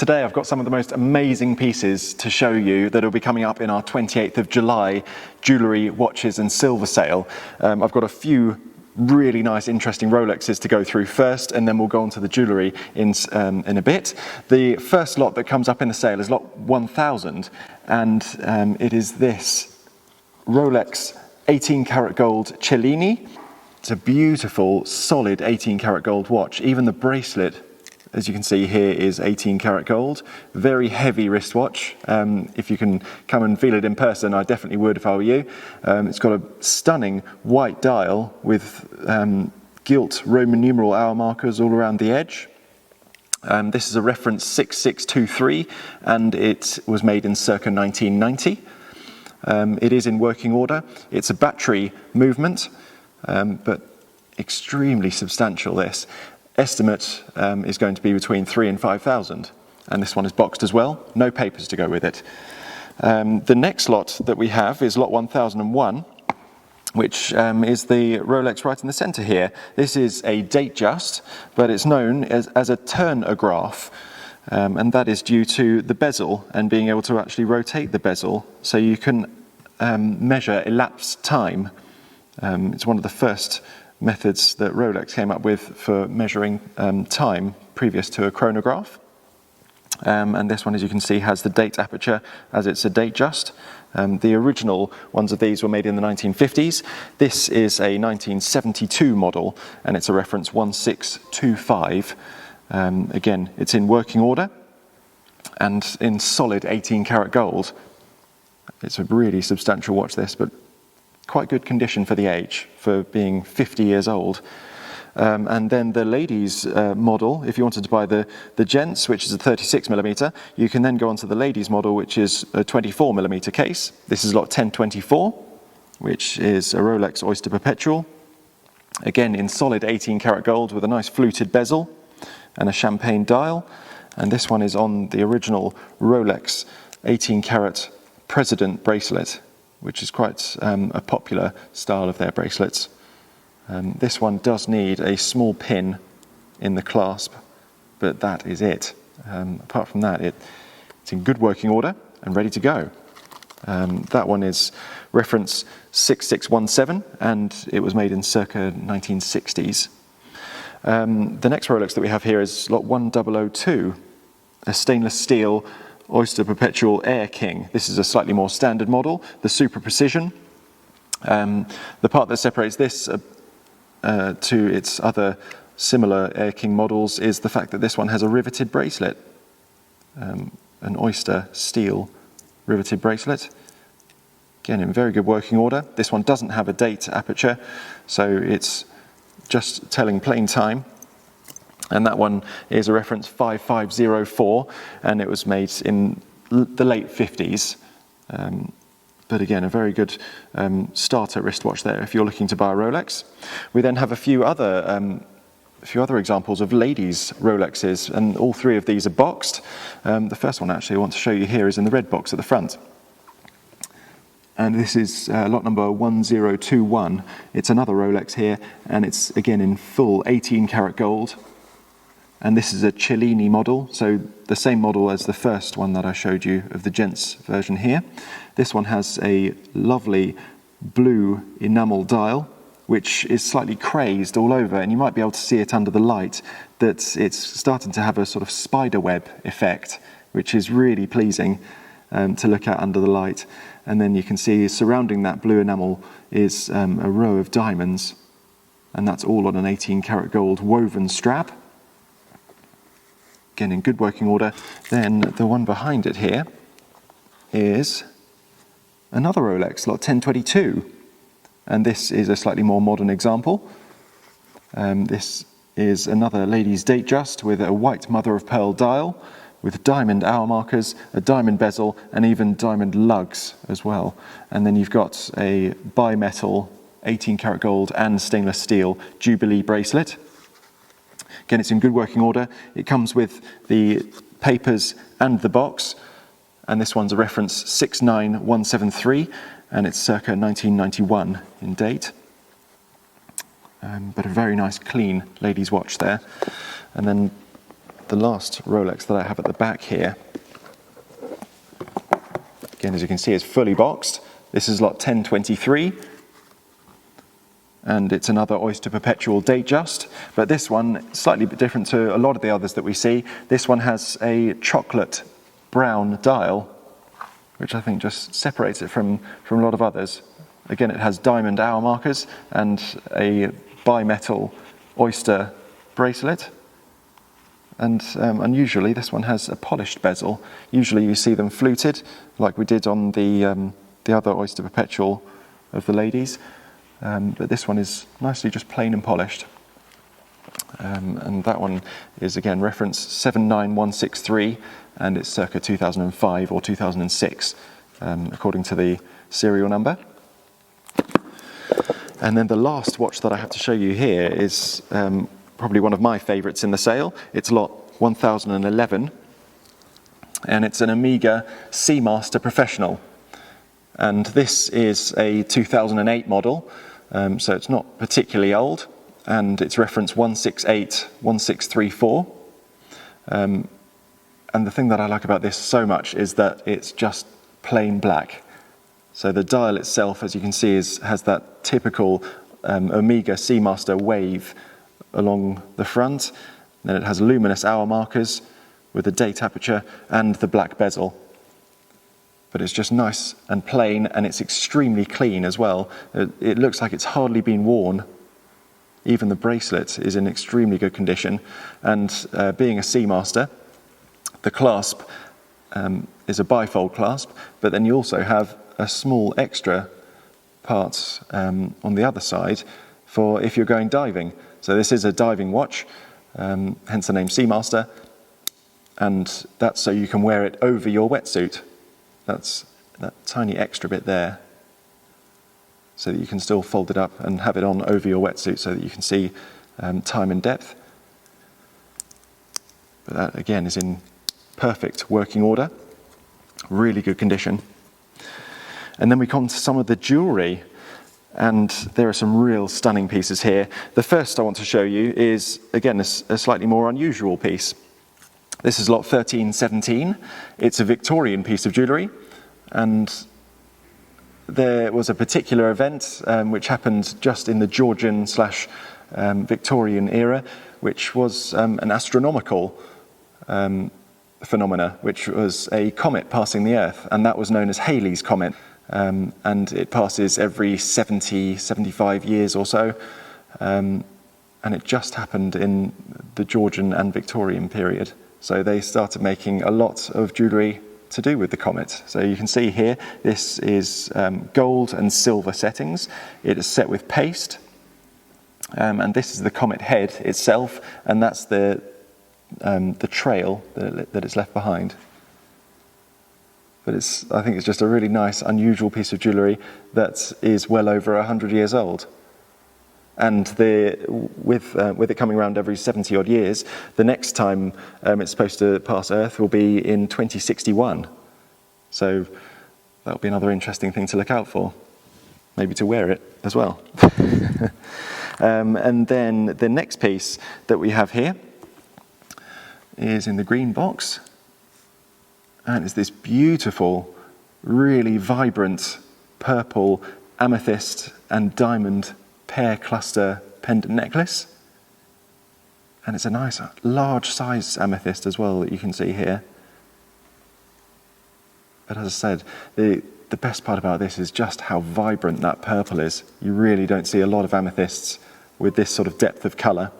Today I've got some of the most amazing pieces to show you that will be coming up in our 28th of July jewellery, watches and silver sale. I've got a few really nice, interesting Rolexes to go through first, and then we'll go on to the jewellery in a bit. The first lot that comes up in the sale is lot 1000, and it is this Rolex 18 karat gold Cellini. It's a beautiful, solid 18 karat gold watch. Even the bracelet, as you can see here, is 18 karat gold. Very heavy wristwatch. If you can come and feel it in person, I definitely would if I were you. It's got a stunning white dial with gilt Roman numeral hour markers all around the edge. This is a reference 6623, and it was made in circa 1990. It is in working order. It's a battery movement, but extremely substantial, this. Estimate is going to be between 3,000 and 5,000, and this one is boxed as well, no papers to go with it. The next lot that we have is lot 1001, which is the Rolex right in the center here. This is a Datejust, but it's known as a turnograph, and that is due to the bezel and being able to actually rotate the bezel so you can measure elapsed time. It's one of the first methods that Rolex came up with for measuring time previous to a chronograph. And this one, as you can see, has the date aperture as it's a Datejust. The original ones of these were made in the 1950s. This is a 1972 model, and it's a reference 1625. Again, it's in working order and in solid 18 karat gold. It's a really substantial watch, this, but quite good condition for the age, for being 50 years old. And then the ladies model, if you wanted to buy the gents, which is a 36mm, you can then go on to the ladies model, which is a 24mm case. This is lot 1024, which is a Rolex Oyster Perpetual. Again, in solid 18 karat gold with a nice fluted bezel and a champagne dial. And this one is on the original Rolex 18 karat President bracelet, which is quite a popular style of their bracelets. This one does need a small pin in the clasp, but that is it. Apart from that, it's in good working order and ready to go. That one is reference 6617, and it was made in circa 1960s. The next Rolex that we have here is lot 1002, a stainless steel Oyster Perpetual Air King. This is a slightly more standard model, the Super Precision. The part that separates this to its other similar Air King models is the fact that this one has a riveted bracelet, an Oyster steel riveted bracelet. Again, in very good working order. This one doesn't have a date aperture, so it's just telling plain time. And that one is a reference 5504, and it was made in the late 50s. But again, a very good starter wristwatch there if you're looking to buy a Rolex. We then have a few other examples of ladies' Rolexes, and all three of these are boxed. The first one actually I want to show you here is in the red box at the front. And this is lot number 1021. It's another Rolex here, and it's again in full 18 karat gold. And this is a Cellini model, so the same model as the first one that I showed you of the gents version here. This one has a lovely blue enamel dial, which is slightly crazed all over, and you might be able to see it under the light, that it's starting to have a sort of spider web effect, which is really pleasing to look at under the light. And then you can see surrounding that blue enamel is a row of diamonds, and that's all on an 18 karat gold woven strap. Again, in good working order. Then the one behind it here is another Rolex, lot 1022. And this is a slightly more modern example. This is another ladies' Datejust with a white mother of pearl dial, with diamond hour markers, a diamond bezel, and even diamond lugs as well. And then you've got a bimetal 18 karat gold and stainless steel Jubilee bracelet. Again, it's in good working order. It comes with the papers and the box, and this one's a reference 69173, and it's circa 1991 in date. But a very nice, clean ladies' watch there. And then the last Rolex that I have at the back here, again, as you can see, is fully boxed. This is lot 1023, and it's another Oyster Perpetual Datejust, but this one, slightly different to a lot of the others that we see. This one has a chocolate brown dial, which I think just separates it from a lot of others. Again, it has diamond hour markers and a bimetal oyster bracelet. And unusually, this one has a polished bezel. Usually you see them fluted, like we did on the other Oyster Perpetual of the ladies. But this one is nicely just plain and polished. And that one is, again, reference 79163, and it's circa 2005 or 2006, according to the serial number. And then the last watch that I have to show you here is probably one of my favourites in the sale. It's lot 1011, and it's an Omega Seamaster Professional. And this is a 2008 model, so it's not particularly old, and it's reference 1681634. And the thing that I like about this so much is that it's just plain black. So the dial itself, as you can see, has that typical Omega Seamaster wave along the front. Then it has luminous hour markers with the date aperture and the black bezel. But it's just nice and plain, and it's extremely clean as well. It looks like it's hardly been worn. Even the bracelet is in extremely good condition. And being a Seamaster, the clasp is a bifold clasp, but then you also have a small extra part on the other side for if you're going diving. So this is a diving watch, hence the name Seamaster, and that's so you can wear it over your wetsuit. That's that tiny extra bit there, so that you can still fold it up and have it on over your wetsuit so that you can see time and depth. But that, again, is in perfect working order, really good condition. And then we come to some of the jewellery, and there are some real stunning pieces here. The first I want to show you is, again, a slightly more unusual piece. This is lot 1317. It's a Victorian piece of jewellery, and there was a particular event which happened just in the Georgian / Victorian era, which was an astronomical phenomena, which was a comet passing the Earth, and that was known as Halley's Comet. And it passes every 75 years or so, and it just happened in the Georgian and Victorian period. So they started making a lot of jewellery to do with the comet. So you can see here, this is gold and silver settings. It is set with paste, and this is the comet head itself, and that's the trail that it's left behind. But I think it's just a really nice, unusual piece of jewellery that is well over 100 years old. And with it coming around every 70 odd years, the next time it's supposed to pass Earth will be in 2061. So that'll be another interesting thing to look out for. Maybe to wear it as well. And then the next piece that we have here is in the green box. And it's this beautiful, really vibrant purple amethyst and diamond pear cluster pendant necklace. And it's a nice large size amethyst as well that you can see here. But as I said, the best part about this is just how vibrant that purple is. You really don't see a lot of amethysts with this sort of depth of colour.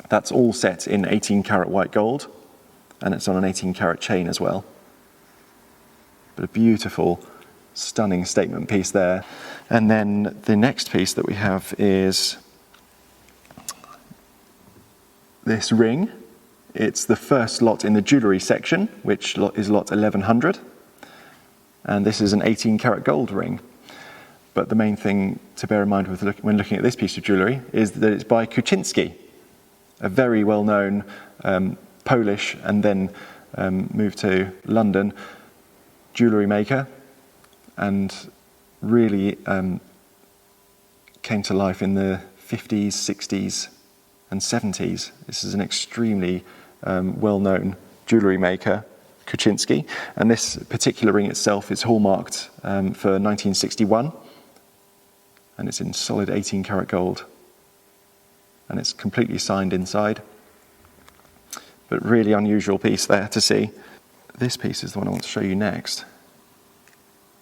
That's all set in 18 karat white gold, and it's on an 18 karat chain as well. But a beautiful, stunning statement piece there. And then the next piece that we have is this ring. It's the first lot in the jewellery section, which is lot 1100. And this is an 18 karat gold ring. But the main thing to bear in mind when looking at this piece of jewellery is that it's by Kuczynski, a very well-known Polish and then moved to London jewellery maker, and really came to life in the 50s, 60s and 70s. This is an extremely well-known jewellery maker, Kuczynski, and this particular ring itself is hallmarked for 1961, and it's in solid 18 karat gold, and it's completely signed inside. But really unusual piece there to see. This piece is the one I want to show you next.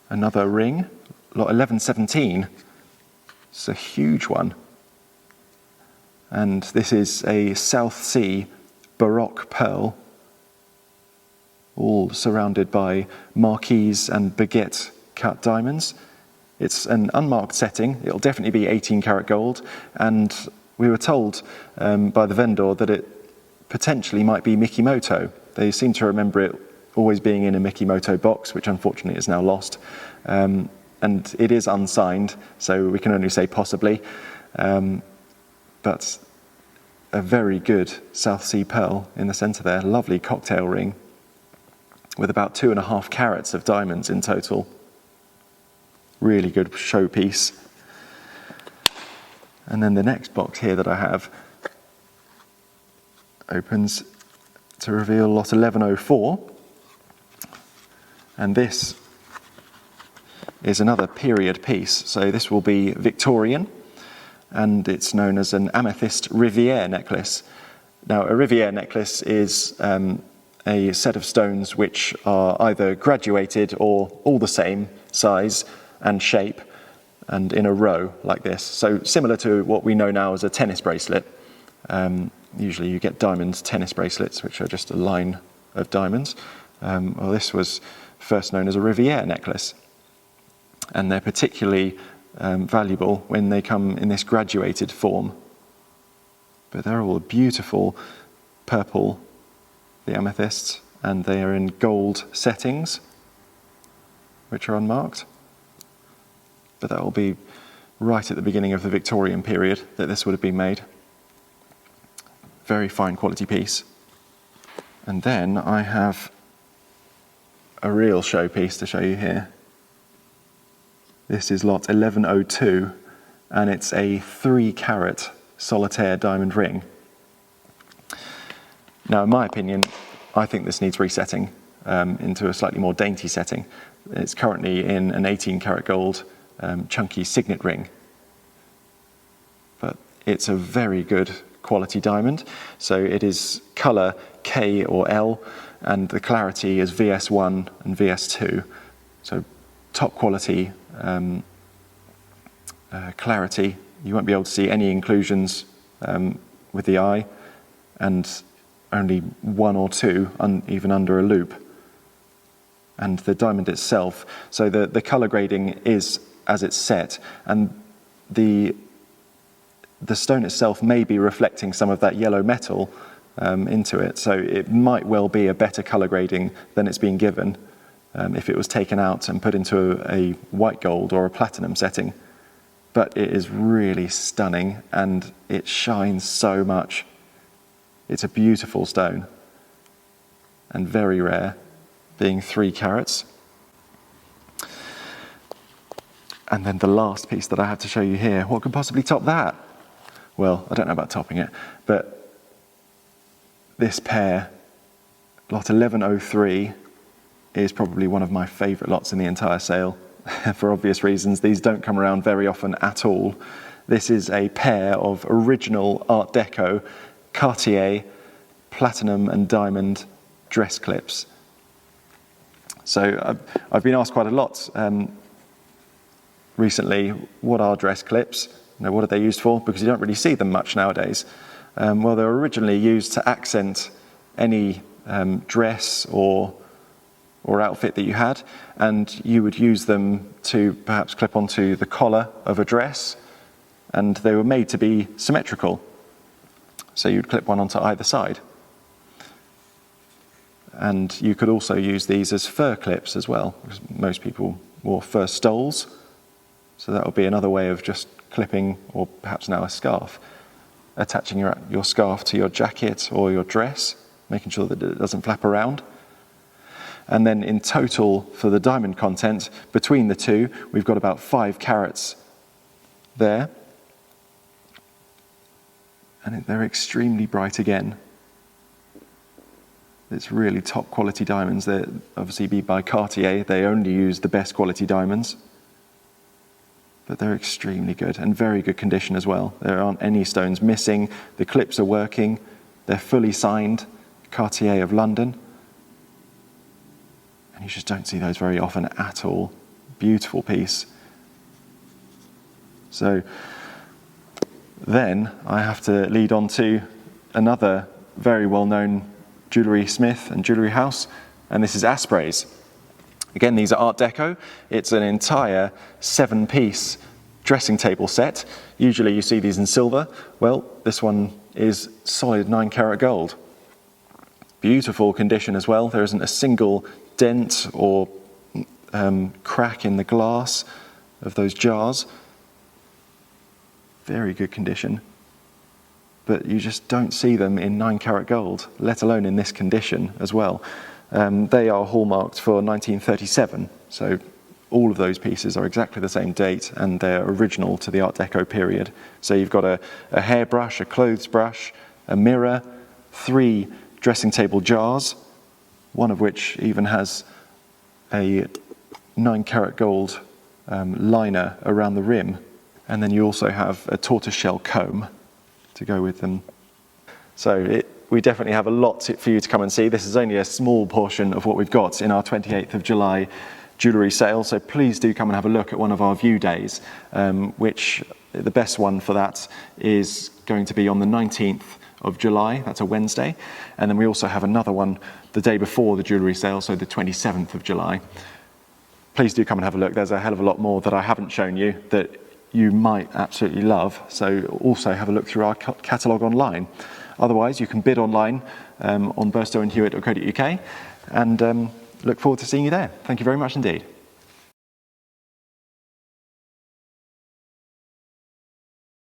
Another ring, lot 1117. It's a huge one. And this is a South Sea Baroque pearl, all surrounded by marquise and baguette cut diamonds. It's an unmarked setting. It'll definitely be 18 karat gold. And we were told by the vendor that it potentially might be Mikimoto. They seem to remember it always being in a Mikimoto box, which unfortunately is now lost. And it is unsigned, so we can only say possibly. But a very good South Sea pearl in the centre there, lovely cocktail ring with about 2.5 carats of diamonds in total. Really good showpiece. And then the next box here that I have opens to reveal lot 1104. And this is another period piece. So this will be Victorian, and it's known as an amethyst Riviere necklace. Now, a Riviere necklace is a set of stones which are either graduated or all the same size and shape and in a row like this. So similar to what we know now as a tennis bracelet. Usually you get diamond tennis bracelets, which are just a line of diamonds. Well, this was first known as a Riviere necklace. And they're particularly valuable when they come in this graduated form. But they're all beautiful purple, the amethysts, and they are in gold settings, which are unmarked. But that will be right at the beginning of the Victorian period that this would have been made. Very fine quality piece. And then I have a real showpiece to show you here. This is lot 1102, and it's a 3 carat solitaire diamond ring. Now, in my opinion, I think this needs resetting into a slightly more dainty setting. It's currently in an 18 karat gold chunky signet ring. But it's a very good quality diamond. So it is colour K or L, and the clarity is VS1 and VS2. So top quality clarity. You won't be able to see any inclusions with the eye, and only 1 or 2 even under a loupe. And the diamond itself, so the colour grading is as it's set, and the stone itself may be reflecting some of that yellow metal into it, so it might well be a better colour grading than it's been given if it was taken out and put into a white gold or a platinum setting. But it is really stunning, and it shines so much. It's a beautiful stone and very rare, being 3 carats. And then the last piece that I have to show you here, what could possibly top that? Well, I don't know about topping it, but this pair, lot 1103, is probably one of my favourite lots in the entire sale. For obvious reasons, these don't come around very often at all. This is a pair of original Art Deco Cartier platinum and diamond dress clips. So I've been asked quite a lot recently, what are dress clips? What are they used for? Because you don't really see them much nowadays. Well, they were originally used to accent any dress or outfit that you had, and you would use them to perhaps clip onto the collar of a dress, and they were made to be symmetrical. So you'd clip one onto either side. And you could also use these as fur clips as well, because most people wore fur stoles. So that would be another way of just clipping, or perhaps now a scarf, attaching your scarf to your jacket or your dress, making sure that it doesn't flap around. And then in total, for the diamond content, between the two, we've got about 5 carats there. And they're extremely bright again. It's really top quality diamonds. They're obviously be by Cartier. They only use the best quality diamonds. But they're extremely good and very good condition as well. There aren't any stones missing. The clips are working. They're fully signed, Cartier of London. And you just don't see those very often at all. Beautiful piece. So then I have to lead on to another very well-known jewellery smith and jewellery house, and this is Asprey's. Again, these are Art Deco. It's an entire 7-piece dressing table set. Usually you see these in silver. Well, this one is solid 9-carat gold. Beautiful condition as well. There isn't a single dent or crack in the glass of those jars. Very good condition. But you just don't see them in 9-carat gold, let alone in this condition as well. They are hallmarked for 1937, so all of those pieces are exactly the same date and they're original to the Art Deco period. So you've got a hairbrush, a clothes brush, a mirror, 3 dressing table jars, one of which even has a 9-carat gold liner around the rim. And then you also have a tortoiseshell comb to go with them. So we definitely have a lot for you to come and see. This is only a small portion of what we've got in our 28th of July jewellery sale, so please do come and have a look at one of our view days, which the best one for that is going to be on the 19th of July, that's a Wednesday, and then we also have another one the day before the jewellery sale, so the 27th of July. Please do come and have a look. There's a hell of a lot more that I haven't shown you that you might absolutely love, so also have a look through our catalogue online. Otherwise, you can bid online on burstowandhewitt.co.uk, and look forward to seeing you there. Thank you very much indeed.